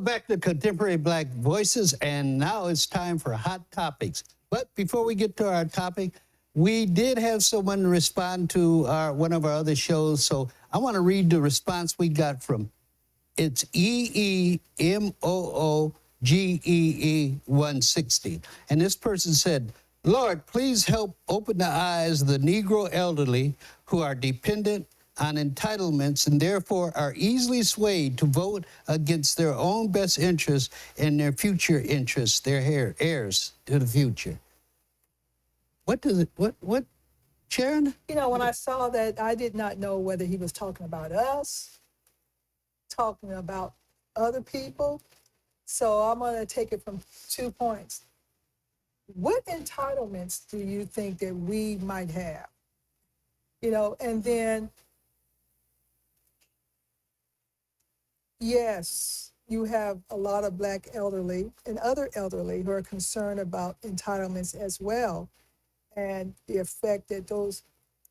Back to Contemporary Black Voices, and now it's time for Hot Topics. But before we get to our topic, we did have someone respond to one of our other shows, so I want to read the response we got from, it's EEMOOGEE160. And this person said, Lord, please help open the eyes of the Negro elderly who are dependent on entitlements and therefore are easily swayed to vote against their own best interests and their future interests, their heirs to the future. What does it, what, Sharon? You know, when I saw that, I did not know whether he was talking about us, talking about other people. So I'm going to take it from 2 points. What entitlements do you think that we might have? You know, and then, yes, you have a lot of Black elderly and other elderly who are concerned about entitlements as well, and the effect that those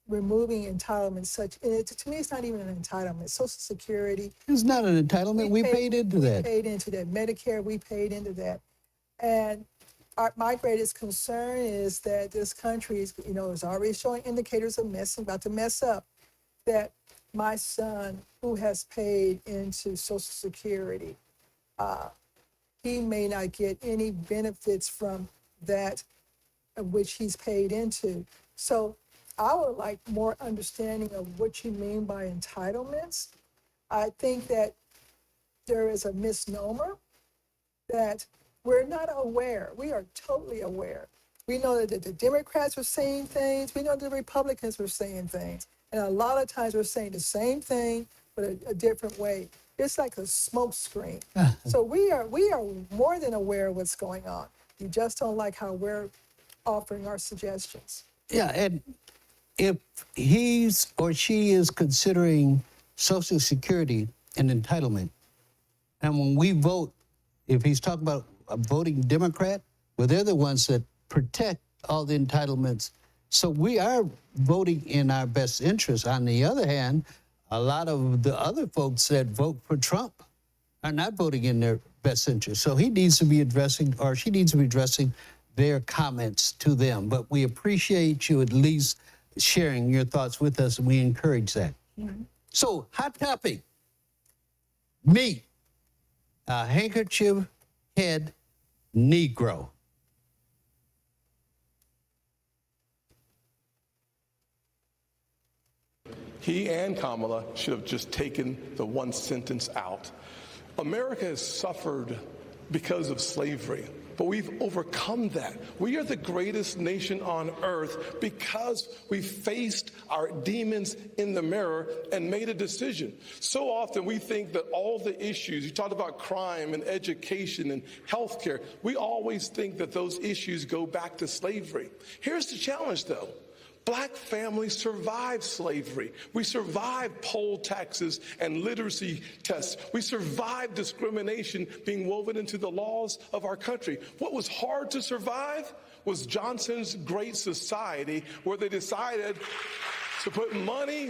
removing entitlements, to me, it's not even an entitlement. Social Security. It's not an entitlement. We paid into that. We paid into that. Medicare, we paid into that. And my greatest concern is that this country is, you know, is already showing indicators of about to mess up. That my son, who has paid into Social Security, he may not get any benefits from that of which he's paid into. So I would like more understanding of what you mean by entitlements. I think that there is a misnomer that we're not aware. We are totally aware. We know that the Democrats are saying things. We know the Republicans are saying things. And a lot of times we're saying the same thing, but a different way. It's like a smoke screen. So we are more than aware of what's going on. You just don't like how we're offering our suggestions. Yeah, and if he's or she is considering Social Security an entitlement, and when we vote, if he's talking about a voting Democrat, well, they're the ones that protect all the entitlements. So we are voting in our best interest. On the other hand, a lot of the other folks that vote for Trump are not voting in their best interest. So he needs to be addressing, or she needs to be addressing their comments to them. But we appreciate you at least sharing your thoughts with us, and we encourage that. Mm-hmm. So, hot topic, meet a handkerchief head Negro. He and Kamala should have just taken the one sentence out. America has suffered because of slavery, but we've overcome that. We are the greatest nation on earth because we faced our demons in the mirror and made a decision. So often we think that all the issues, you talked about crime and education and healthcare, we always think that those issues go back to slavery. Here's the challenge though. Black families survived slavery. We survived poll taxes and literacy tests. We survived discrimination being woven into the laws of our country. What was hard to survive was Johnson's Great Society, where they decided to put money,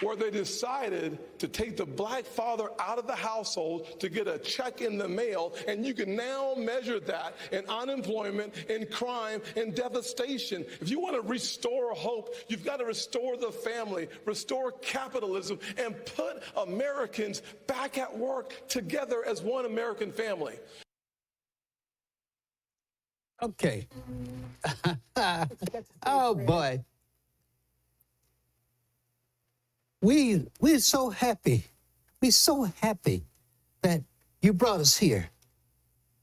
where they decided to take the black father out of the household to get a check in the mail, and you can now measure that in unemployment, in crime, in devastation. If you want to restore hope, you've got to restore the family, restore capitalism, and put Americans back at work together as one American family. Okay. Oh, boy. We're so happy. We're so happy that you brought us here.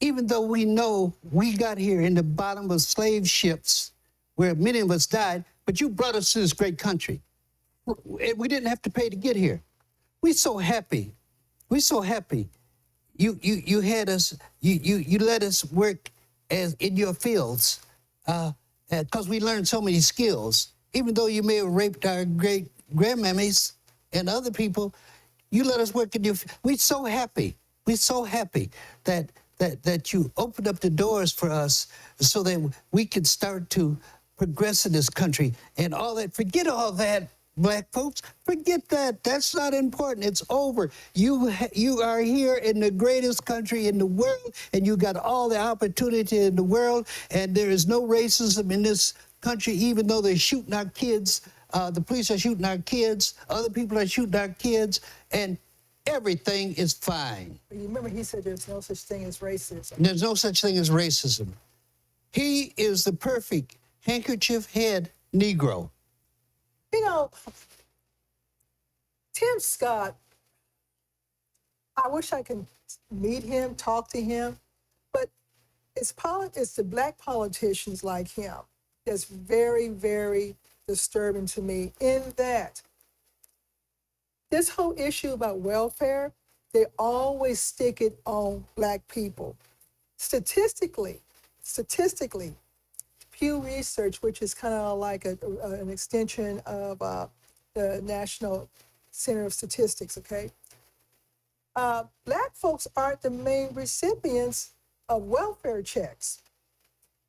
Even though we know we got here in the bottom of slave ships where many of us died, but you brought us to this great country. We didn't have to pay to get here. We're so happy. We're so happy. You had us, you let us work as in your fields because we learned so many skills. Even though you may have raped our great grandmammies and other people, you let us work in your. We're so happy. We're so happy that you opened up the doors for us so that we could start to progress in this country and all that. Forget all that black folks, forget that. That's not important. It's over. You are here in the greatest country in the world, and you got all the opportunity in the world, and there is no racism in this country, even though they're shooting our kids. The police are shooting our kids. Other people are shooting our kids, and everything is fine. You remember he said there's no such thing as racism. There's no such thing as racism. He is the perfect handkerchief head Negro. You know, Tim Scott, I wish I could meet him, talk to him, but it's the black politicians like him that's very, very disturbing to me, in that this whole issue about welfare, they always stick it on black people. Statistically, Pew Research, which is kind of like an extension of the National Center of Statistics, okay? Black folks aren't the main recipients of welfare checks.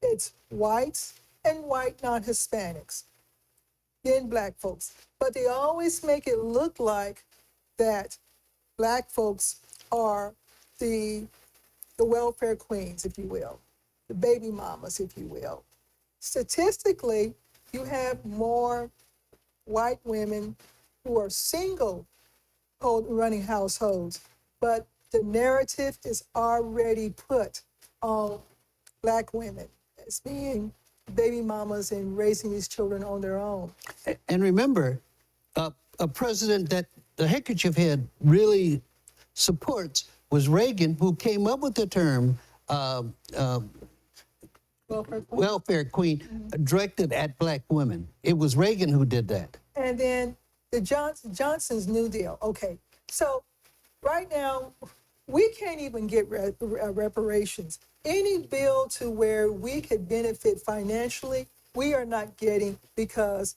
It's whites and white non-Hispanics, then black folks. But they always make it look like that black folks are the welfare queens, if you will, the baby mamas, if you will. Statistically, you have more white women who are single running households, but the narrative is already put on black women as being baby mamas and raising these children on their own. And remember, a president that the handkerchief head really supports was Reagan, who came up with the term welfare queen, directed at black women. It was Reagan who did that. And then the Johnson's New Deal. Okay, so right now, we can't even get reparations. Any bill to where we could benefit financially, we are not getting because,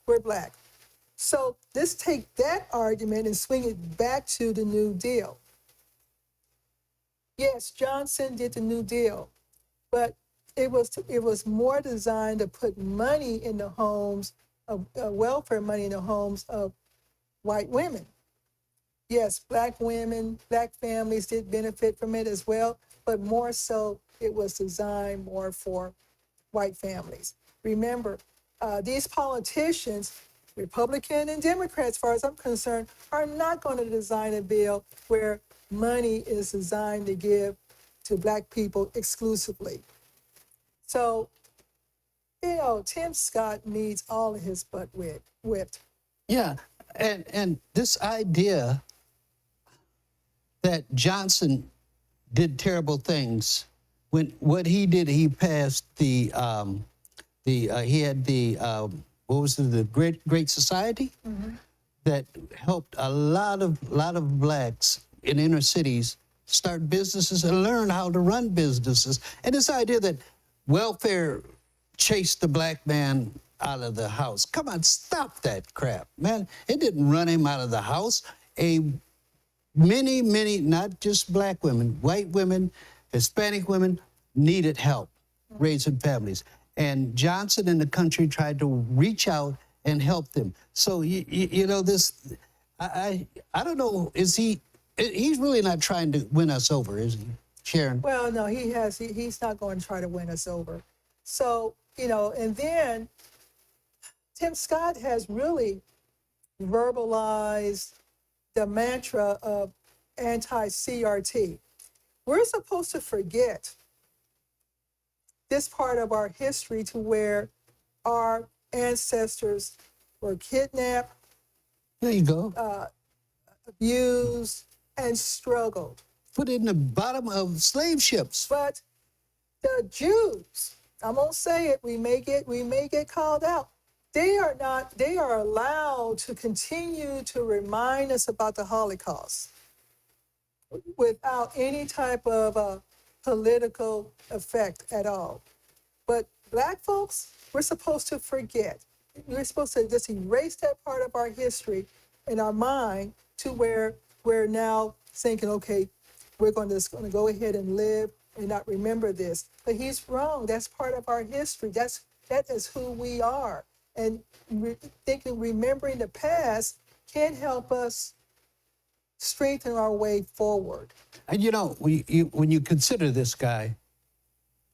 we're black. So let's take that argument and swing it back to the New Deal. Yes, Johnson did the New Deal, but it was more designed to put money in the homes of welfare money in the homes of white women. Yes, black women, black families did benefit from it as well, but more so it was designed more for white families. Remember, these politicians, Republican and Democrat, as far as I'm concerned, are not going to design a bill where money is designed to give to black people exclusively. So, Tim Scott needs all of his butt whipped. Yeah, and this idea that Johnson did terrible things, when what he did, he passed he had what was it, the Great Society, that helped a lot of blacks in inner cities start businesses and learn how to run businesses. And this idea that welfare chased the black man out of the house. Come on, stop that crap, man. It didn't run him out of the house. Many, not just black women, white women, Hispanic women needed help raising families. And Johnson and the country tried to reach out and help them. So, this, I don't know, he's really not trying to win us over, is he, Sharon? Well, no, he's not going to try to win us over. So, and then Tim Scott has really verbalized the mantra of anti-CRT. We're supposed to forget this part of our history to where our ancestors were kidnapped, There you go. abused, and struggled. Put it in the bottom of slave ships. But the Jews, I'm gonna say it, we may get called out. They are allowed to continue to remind us about the Holocaust without any type of political effect at all. But black folks, we're supposed to forget. We're supposed to just erase that part of our history in our mind to where we're now thinking, okay, we're just going to go ahead and live and not remember this. But he's wrong. That's part of our history. That is who we are. And remembering the past can help us strengthen our way forward. And you know, when you consider this guy,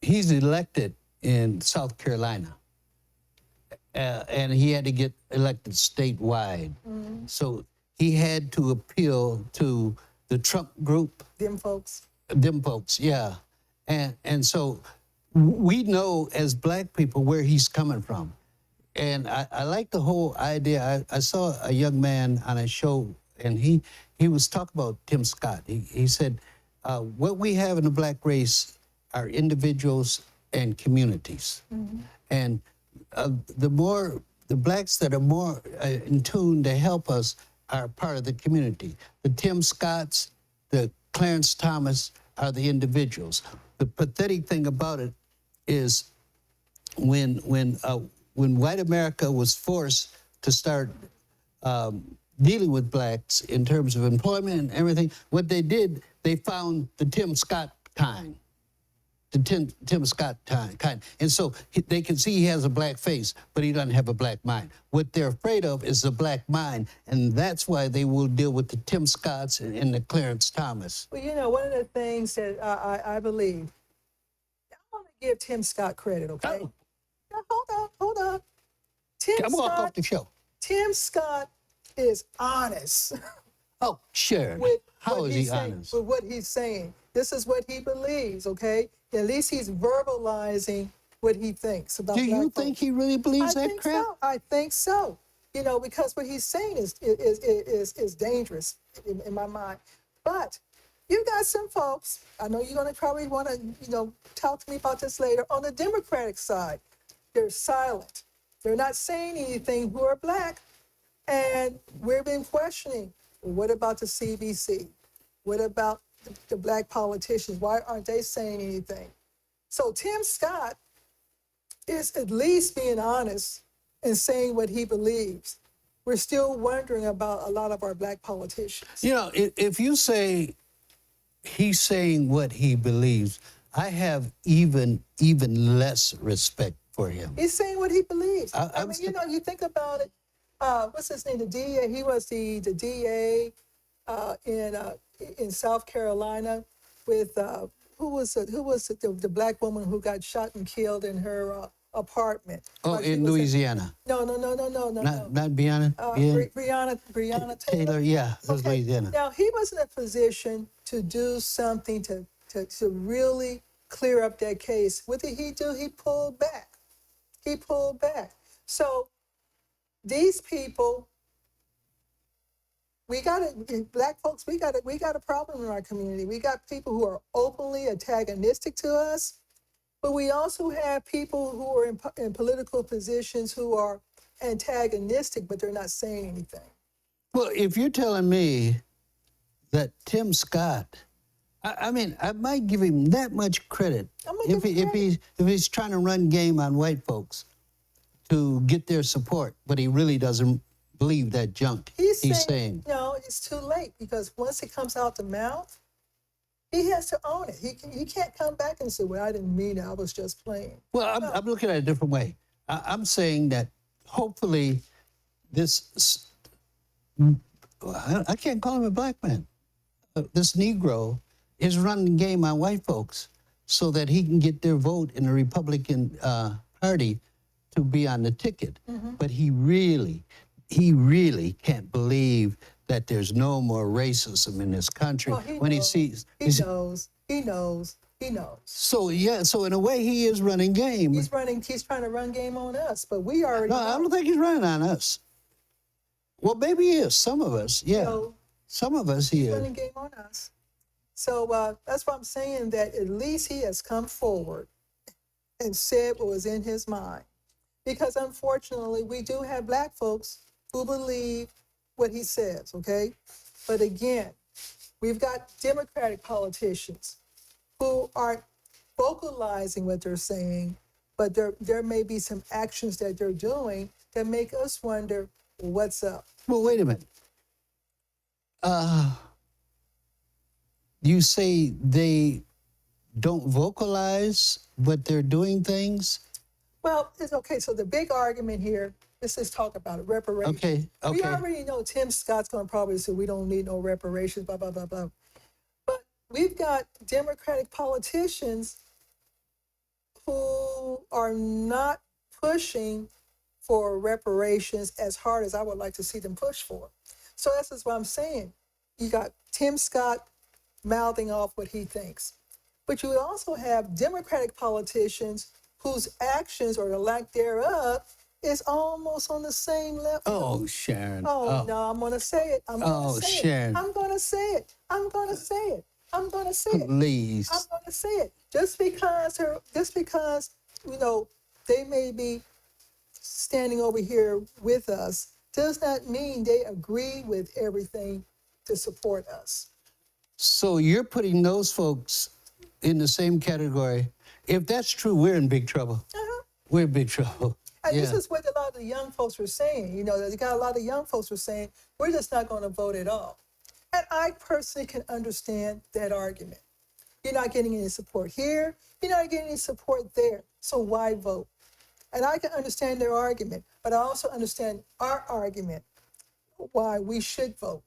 he's elected in South Carolina. And he had to get elected statewide. So he had to appeal to the Trump group. Them folks. Them folks, yeah. And so we know as black people where he's coming from. And I like the whole idea. I saw a young man on a show, and he was talking about Tim Scott. He said, what we have in the black race are individuals and communities. And the blacks that are more in tune to help us are part of the community. The Tim Scotts, the Clarence Thomas are the individuals. The pathetic thing about it is when white America was forced to start dealing with blacks in terms of employment and everything, what they did, they found the Tim Scott kind. The Tim Scott kind. And so they can see he has a black face, but he doesn't have a black mind. What they're afraid of is the black mind, and that's why they will deal with the Tim Scotts and the Clarence Thomas. Well, you know, one of the things that I believe, I want to give Tim Scott credit, okay? Oh. Now, hold on. I'm walk off the show. Tim Scott is honest. Oh, sure. With How what is he's he saying, honest? with what he's saying. This is what he believes, okay? At least he's verbalizing what he thinks about Do black you folks. think he really believes that crap? So. I think so. You know, because what he's saying is dangerous in my mind. But you got some folks, I know you're going to probably want to, you know, talk to me about this later, on the Democratic side. They're silent. They're not saying anything who are black. And we've been questioning, well, what about the CBC? What about the black politicians? Why aren't they saying anything? So Tim Scott is at least being honest and saying what he believes. We're still wondering about a lot of our black politicians. You know, if you say he's saying what he believes, I have even less respect for him. He's saying what he believes. I mean, was you know, you think about it. What's his name? The DA. He was the DA in South Carolina with who was the black woman who got shot and killed in her apartment. Oh, in Louisiana. No. Not Breonna? Breonna Taylor. Yeah, it was Louisiana. Now he was in a position to do something to really clear up that case. What did he do? He pulled back. So these people, black folks, we got a problem in our community. We got people who are openly antagonistic to us, but we also have people who are in political positions who are antagonistic, but they're not saying anything. Well, if you're telling me that Tim Scott, I mean, I might give him that much credit if he's trying to run game on white folks to get their support, but he really doesn't believe that junk he's saying. No, it's too late, because once it comes out the mouth, he has to own it. He can't come back and say, well, I didn't mean it, I was just playing. Well, I'm looking at it a different way. I'm saying that hopefully this, I can't call him a black man, this Negro is running the game on white folks so that he can get their vote in the Republican Party to be on the ticket. But he really can't believe that there's no more racism in this country. Well, He knows. So yeah, so in a way he is running game. He's trying to run game on us, but we already No, I don't think he's running on us. Well, maybe he is. Some of us, yeah. know, Some of us he he's is. running game on us. So that's why I'm saying that at least he has come forward and said what was in his mind. Because unfortunately, we do have black folks who believe what he says, okay? But again, we've got Democratic politicians who aren't vocalizing what they're saying, but there may be some actions that they're doing that make us wonder, what's up? Well, wait a minute. You say they don't vocalize, but they're doing things? Well, it's okay. So the big argument here Let's just talk about it. Reparations. Okay, We okay. already know Tim Scott's going to probably say we don't need no reparations, blah, blah, blah, blah. But we've got Democratic politicians who are not pushing for reparations as hard as I would like to see them push for. So that's just what I'm saying. You got Tim Scott mouthing off what he thinks. But you also have Democratic politicians whose actions or the lack thereof is almost on the same level. Oh, Sharon. Oh, no, I'm going to say it. I'm going to say Sharon. it. I'm going to say it. I'm going to say it. I'm going to say it. Please. I'm going to say it. Just because, you know, they may be standing over here with us does not mean they agree with everything to support us. So you're putting those folks in the same category. If that's true, we're in big trouble. We're in big trouble. And Yeah. this is what a lot of the young folks were saying. You know, they got a lot of young folks were saying, we're just not going to vote at all. And I personally can understand that argument. You're not getting any support here. You're not getting any support there. So why vote? And I can understand their argument, but I also understand our argument why we should vote.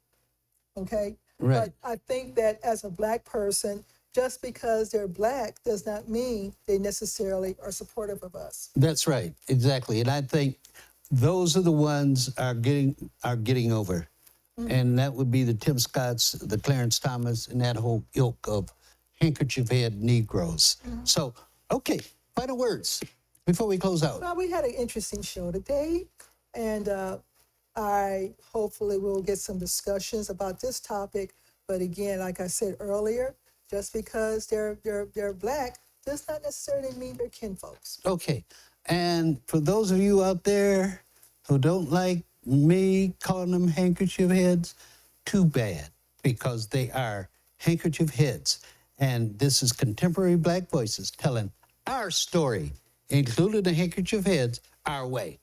Okay? Right. But I think that as a Black person, just because they're Black does not mean they necessarily are supportive of us. That's right, exactly. And I think those are the ones are getting over. And that would be the Tim Scotts, the Clarence Thomas, and that whole ilk of handkerchief head Negroes. So, okay, final words before we close out. Well, we had an interesting show today, and I hopefully will get some discussions about this topic. But again, like I said earlier, just because they're Black does not necessarily mean they're kinfolks. Okay, and for those of you out there who don't like me calling them handkerchief heads, too bad, because they are handkerchief heads. And this is contemporary Black voices telling our story, including the handkerchief heads, our way.